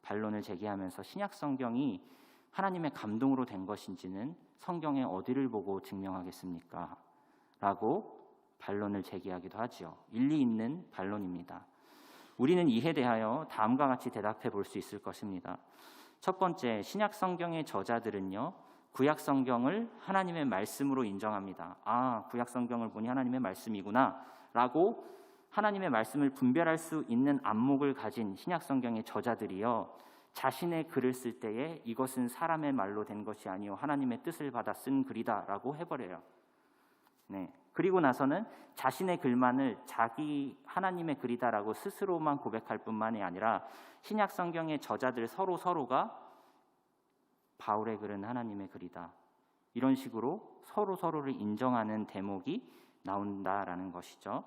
반론을 제기하면서 신약 성경이 하나님의 감동으로 된 것인지는 성경의 어디를 보고 증명하겠습니까? 라고 반론을 제기하기도 하지요. 일리 있는 반론입니다. 우리는 이에 대하여 다음과 같이 대답해 볼 수 있을 것입니다. 첫 번째, 신약 성경의 저자들은요, 구약 성경을 하나님의 말씀으로 인정합니다. 아, 구약 성경을 보니 하나님의 말씀이구나 라고 하나님의 말씀을 분별할 수 있는 안목을 가진 신약 성경의 저자들이요, 자신의 글을 쓸 때에 이것은 사람의 말로 된 것이 아니요 하나님의 뜻을 받아 쓴 글이다 라고 해버려요. 네. 그리고 나서는 자신의 글만을 자기 하나님의 글이다라고 스스로만 고백할 뿐만이 아니라 신약 성경의 저자들 서로가 바울의 글은 하나님의 글이다, 이런 식으로 서로를 인정하는 대목이 나온다라는 것이죠.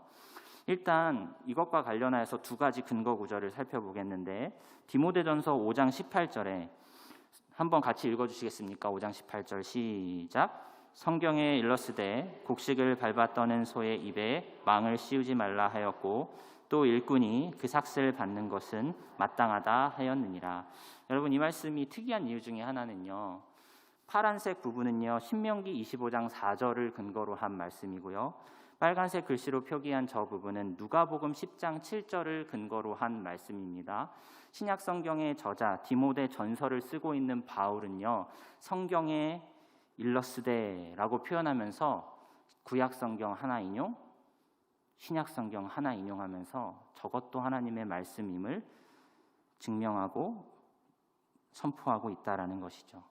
일단 이것과 관련하여서 두 가지 근거 구절을 살펴보겠는데, 디모데전서 5장 18절에 한번 같이 읽어주시겠습니까? 5장 18절 시작. 성경에 일러스되 곡식을 밟아 떠는 소의 입에 망을 씌우지 말라 하였고 또 일꾼이 그 삭슬 받는 것은 마땅하다 하였느니라. 여러분, 이 말씀이 특이한 이유 중에 하나는요, 파란색 부분은요 신명기 25장 4절을 근거로 한 말씀이고요, 빨간색 글씨로 표기한 저 부분은 누가복음 10장 7절을 근거로 한 말씀입니다. 신약 성경의 저자 디모데 전서를 쓰고 있는 바울은요, 성경에 일러스데라고 표현하면서 구약 성경 하나 인용, 신약 성경 하나 인용하면서 저것도 하나님의 말씀임을 증명하고 선포하고 있다라는 것이죠.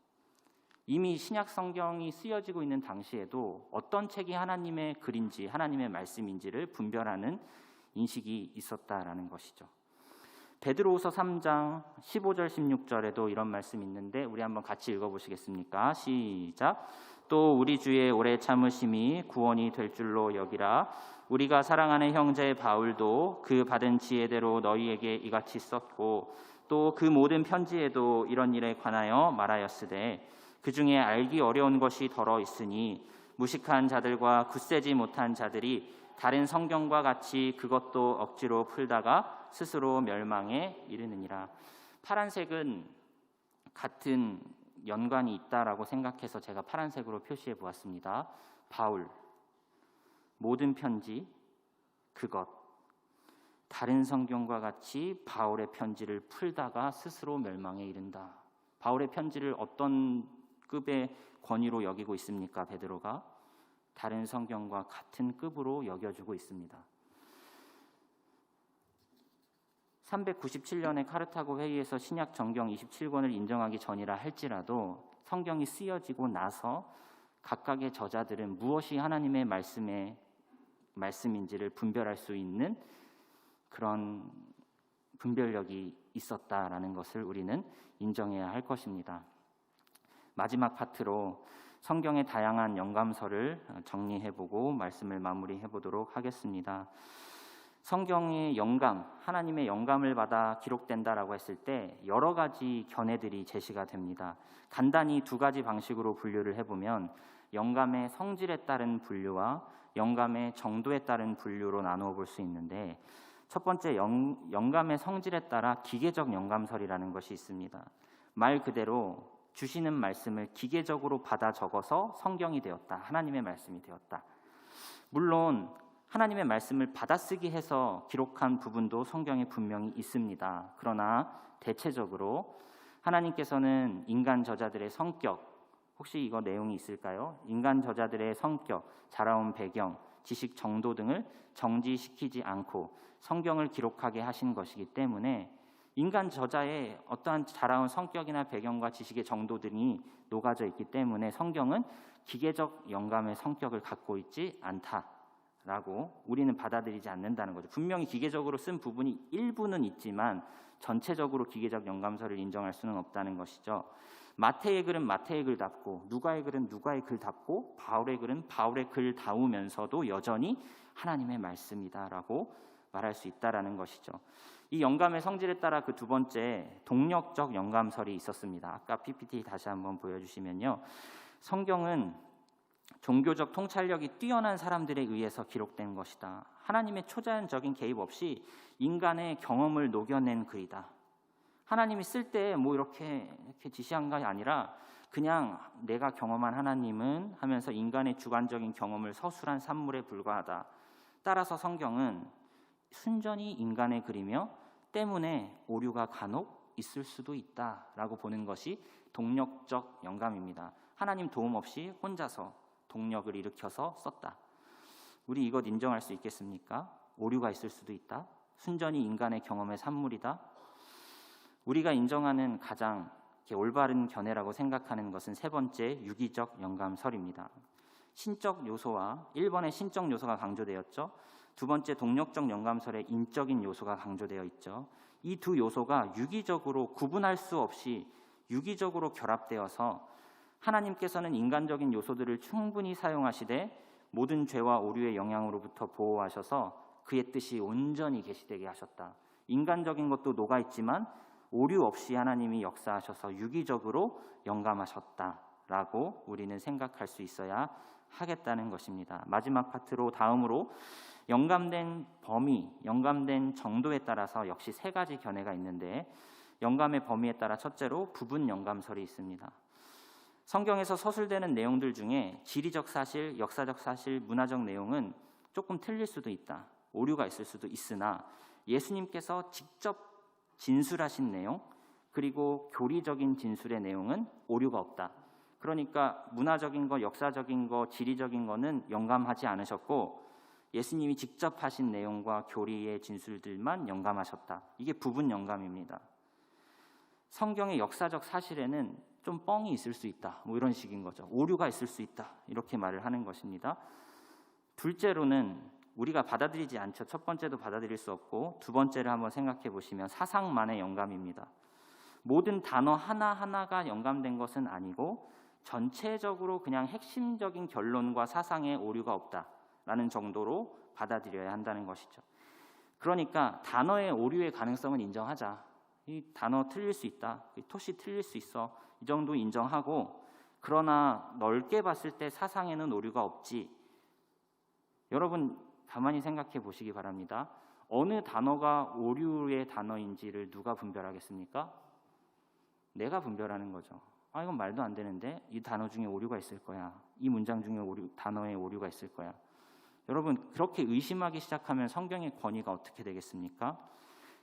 이미 신약 성경이 쓰여지고 있는 당시에도 어떤 책이 하나님의 글인지 하나님의 말씀인지를 분별하는 인식이 있었다라는 것이죠. 베드로후서 3장 15절 16절에도 이런 말씀이 있는데 우리 한번 같이 읽어보시겠습니까? 시작. 또 우리 주의 오래 참으심이 구원이 될 줄로 여기라. 우리가 사랑하는 형제 바울도 그 받은 지혜대로 너희에게 이같이 썼고 또 그 모든 편지에도 이런 일에 관하여 말하였으되 그 중에 알기 어려운 것이 더러 있으니 무식한 자들과 굳세지 못한 자들이 다른 성경과 같이 그것도 억지로 풀다가 스스로 멸망에 이르느니라. 파란색은 같은 연관이 있다라고 생각해서 제가 파란색으로 표시해 보았습니다. 바울, 모든 편지, 그것, 다른 성경과 같이 바울의 편지를 풀다가 스스로 멸망에 이른다. 바울의 편지를 어떤 급의 권위로 여기고 있습니까? 베드로가 다른 성경과 같은 급으로 여겨주고 있습니다. 397년의 카르타고 회의에서 신약 정경 27권을 인정하기 전이라 할지라도 성경이 쓰여지고 나서 각각의 저자들은 무엇이 하나님의 말씀인지를 분별할 수 있는 그런 분별력이 있었다라는 것을 우리는 인정해야 할 것입니다. 마지막 파트로 성경의 다양한 영감서를 정리해보고 말씀을 마무리해보도록 하겠습니다. 성경의 영감, 하나님의 영감을 받아 기록된다라고 했을 때 여러 가지 견해들이 제시가 됩니다. 간단히 두 가지 방식으로 분류를 해보면 영감의 성질에 따른 분류와 영감의 정도에 따른 분류로 나누어 볼 수 있는데, 첫 번째 영감의 성질에 따라 기계적 영감설이라는 것이 있습니다. 말 그대로 주시는 말씀을 기계적으로 받아 적어서 성경이 되었다, 하나님의 말씀이 되었다. 물론 하나님의 말씀을 받아쓰기 해서 기록한 부분도 성경에 분명히 있습니다. 그러나 대체적으로 하나님께서는 인간 저자들의 성격, 혹시 이거 내용이 있을까요? 인간 저자들의 성격, 자라온 배경, 지식, 정도 등을 정지시키지 않고 성경을 기록하게 하신 것이기 때문에 인간 저자의 어떠한 자라온 성격이나 배경과 지식의 정도 등이 녹아져 있기 때문에 성경은 기계적 영감의 성격을 갖고 있지 않다라고 우리는 받아들이지 않는다는 거죠. 분명히 기계적으로 쓴 부분이 일부는 있지만 전체적으로 기계적 영감서를 인정할 수는 없다는 것이죠. 마태의 글은 마태의 글답고 누가의 글은 누가의 글답고 바울의 글은 바울의 글다우면서도 여전히 하나님의 말씀이다라고 말할 수 있다라는 것이죠. 이 영감의 성질에 따라 그 두 번째 동력적 영감설이 있었습니다. 아까 PPT 다시 한번 보여주시면요. 성경은 종교적 통찰력이 뛰어난 사람들에 의해서 기록된 것이다. 하나님의 초자연적인 개입 없이 인간의 경험을 녹여낸 글이다. 하나님이 쓸 때 뭐 이렇게 지시한 것이 아니라 그냥 내가 경험한 하나님은 하면서 인간의 주관적인 경험을 서술한 산물에 불과하다. 따라서 성경은 순전히 인간의 글이며 때문에 오류가 간혹 있을 수도 있다라고 보는 것이 동력적 영감입니다. 하나님 도움 없이 혼자서 동력을 일으켜서 썼다. 우리 이것 인정할 수 있겠습니까? 오류가 있을 수도 있다. 순전히 인간의 경험의 산물이다. 우리가 인정하는 가장 올바른 견해라고 생각하는 것은 세 번째 유기적 영감설입니다. 신적 요소와 1번의 신적 요소가 강조되었죠. 두 번째 동력적 영감설의 인적인 요소가 강조되어 있죠. 이 두 요소가 유기적으로 구분할 수 없이 유기적으로 결합되어서 하나님께서는 인간적인 요소들을 충분히 사용하시되 모든 죄와 오류의 영향으로부터 보호하셔서 그의 뜻이 온전히 계시되게 하셨다. 인간적인 것도 녹아있지만 오류 없이 하나님이 역사하셔서 유기적으로 영감하셨다라고 우리는 생각할 수 있어야 하겠다는 것입니다. 마지막 파트로 다음으로 영감된 범위, 영감된 정도에 따라서 역시 세 가지 견해가 있는데 영감의 범위에 따라 첫째로 부분 영감설이 있습니다. 성경에서 서술되는 내용들 중에 지리적 사실, 역사적 사실, 문화적 내용은 조금 틀릴 수도 있다. 오류가 있을 수도 있으나 예수님께서 직접 진술하신 내용 그리고 교리적인 진술의 내용은 오류가 없다. 그러니까 문화적인 거, 역사적인 거, 지리적인 거는 영감하지 않으셨고 예수님이 직접 하신 내용과 교리의 진술들만 영감하셨다. 이게 부분 영감입니다. 성경의 역사적 사실에는 좀 뻥이 있을 수 있다. 뭐 이런 식인 거죠. 오류가 있을 수 있다. 이렇게 말을 하는 것입니다. 둘째로는 우리가 받아들이지 않죠. 첫 번째도 받아들일 수 없고 두 번째를 한번 생각해 보시면 사상만의 영감입니다. 모든 단어 하나하나가 영감된 것은 아니고 전체적으로 그냥 핵심적인 결론과 사상에 오류가 없다라는 정도로 받아들여야 한다는 것이죠. 그러니까 단어의 오류의 가능성은 인정하자. 이 단어 틀릴 수 있다. 이 토시 틀릴 수 있어. 이 정도 인정하고 그러나 넓게 봤을 때 사상에는 오류가 없지. 여러분 가만히 생각해 보시기 바랍니다. 어느 단어가 오류의 단어인지를 누가 분별하겠습니까? 내가 분별하는 거죠. 아, 이건 말도 안 되는데 이 단어 중에 오류가 있을 거야. 이 문장 중에 단어에 오류가 있을 거야. 여러분 그렇게 의심하기 시작하면 성경의 권위가 어떻게 되겠습니까?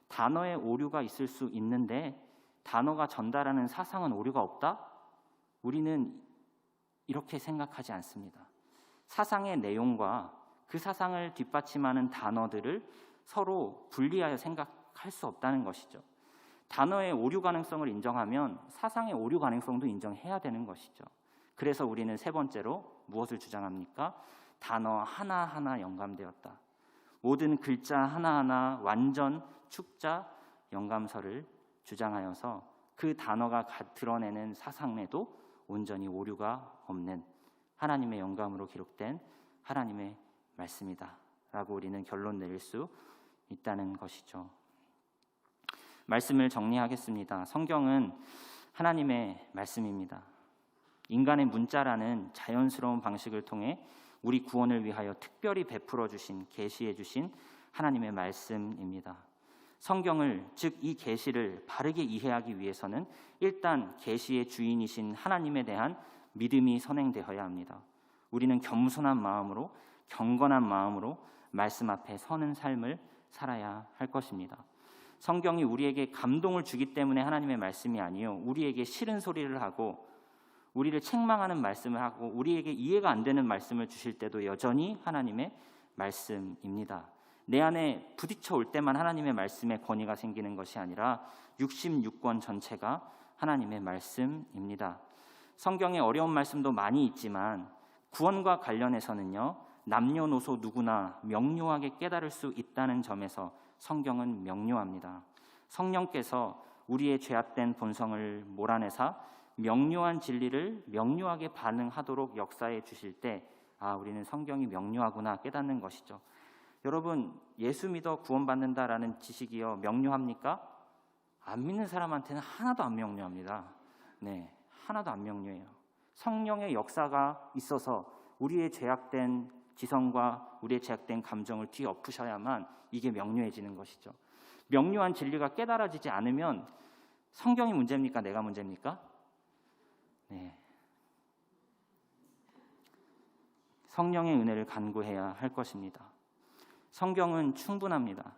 단어에 오류가 있을 수 있는데 단어가 전달하는 사상은 오류가 없다? 우리는 이렇게 생각하지 않습니다. 사상의 내용과 그 사상을 뒷받침하는 단어들을 서로 분리하여 생각할 수 없다는 것이죠. 단어의 오류 가능성을 인정하면 사상의 오류 가능성도 인정해야 되는 것이죠. 그래서 우리는 세 번째로 무엇을 주장합니까? 단어 하나하나 영감되었다. 모든 글자 하나하나 완전 축자 영감설을 주장하여서 그 단어가 드러내는 사상에도 온전히 오류가 없는 하나님의 영감으로 기록된 하나님의 말씀이다 라고 우리는 결론 내릴 수 있다는 것이죠. 말씀을 정리하겠습니다. 성경은 하나님의 말씀입니다. 인간의 문자라는 자연스러운 방식을 통해 우리 구원을 위하여 특별히 베풀어 주신, 계시해 주신 하나님의 말씀입니다. 성경을, 즉 이 계시를 바르게 이해하기 위해서는 일단 계시의 주인이신 하나님에 대한 믿음이 선행되어야 합니다. 우리는 겸손한 마음으로, 경건한 마음으로 말씀 앞에 서는 삶을 살아야 할 것입니다. 성경이 우리에게 감동을 주기 때문에 하나님의 말씀이 아니요, 우리에게 싫은 소리를 하고 우리를 책망하는 말씀을 하고 우리에게 이해가 안 되는 말씀을 주실 때도 여전히 하나님의 말씀입니다. 내 안에 부딪혀 올 때만 하나님의 말씀에 권위가 생기는 것이 아니라 66권 전체가 하나님의 말씀입니다. 성경에 어려운 말씀도 많이 있지만 구원과 관련해서는요, 남녀노소 누구나 명료하게 깨달을 수 있다는 점에서 성경은 명료합니다. 성령께서 우리의 죄악된 본성을 몰아내사 명료한 진리를 명료하게 반응하도록 역사해 주실 때 우리는 성경이 명료하구나 깨닫는 것이죠. 여러분, 예수 믿어 구원받는다라는 지식이요 명료합니까? 안 믿는 사람한테는 하나도 안 명료합니다. 네, 하나도 안 명료해요. 성령의 역사가 있어서 우리의 죄악된 지성과 우리의 죄악된 감정을 뒤엎으셔야만 이게 명료해지는 것이죠. 명료한 진리가 깨달아지지 않으면 성경이 문제입니까? 내가 문제입니까? 네. 성령의 은혜를 간구해야 할 것입니다. 성경은 충분합니다.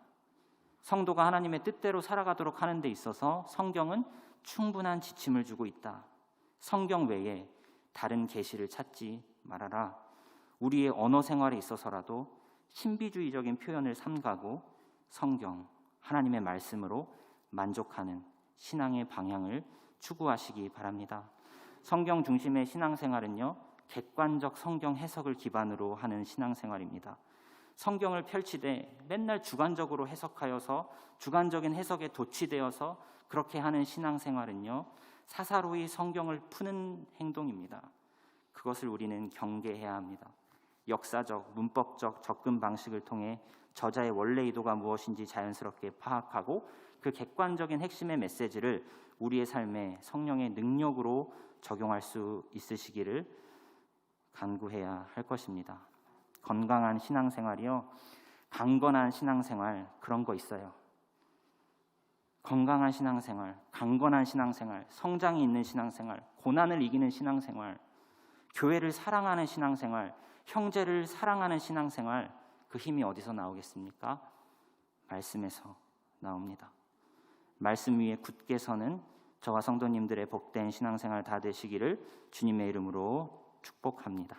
성도가 하나님의 뜻대로 살아가도록 하는 데 있어서 성경은 충분한 지침을 주고 있다. 성경 외에 다른 계시를 찾지 말아라. 우리의 언어 생활에 있어서라도 신비주의적인 표현을 삼가고 성경, 하나님의 말씀으로 만족하는 신앙의 방향을 추구하시기 바랍니다. 성경 중심의 신앙생활은요, 객관적 성경 해석을 기반으로 하는 신앙생활입니다. 성경을 펼치되 맨날 주관적으로 해석하여서 주관적인 해석에 도취되어서 그렇게 하는 신앙생활은요, 사사로이 성경을 푸는 행동입니다. 그것을 우리는 경계해야 합니다. 역사적, 문법적 접근 방식을 통해 저자의 원래 의도가 무엇인지 자연스럽게 파악하고 그 객관적인 핵심의 메시지를 우리의 삶에 성령의 능력으로 적용할 수 있으시기를 간구해야 할 것입니다. 건강한 신앙생활이요, 강건한 신앙생활, 그런 거 있어요. 건강한 신앙생활, 강건한 신앙생활, 성장이 있는 신앙생활, 고난을 이기는 신앙생활, 교회를 사랑하는 신앙생활, 형제를 사랑하는 신앙생활, 그 힘이 어디서 나오겠습니까? 말씀에서 나옵니다. 말씀 위에 굳게 서는 저와 성도님들의 복된 신앙생활 다 되시기를 주님의 이름으로 축복합니다.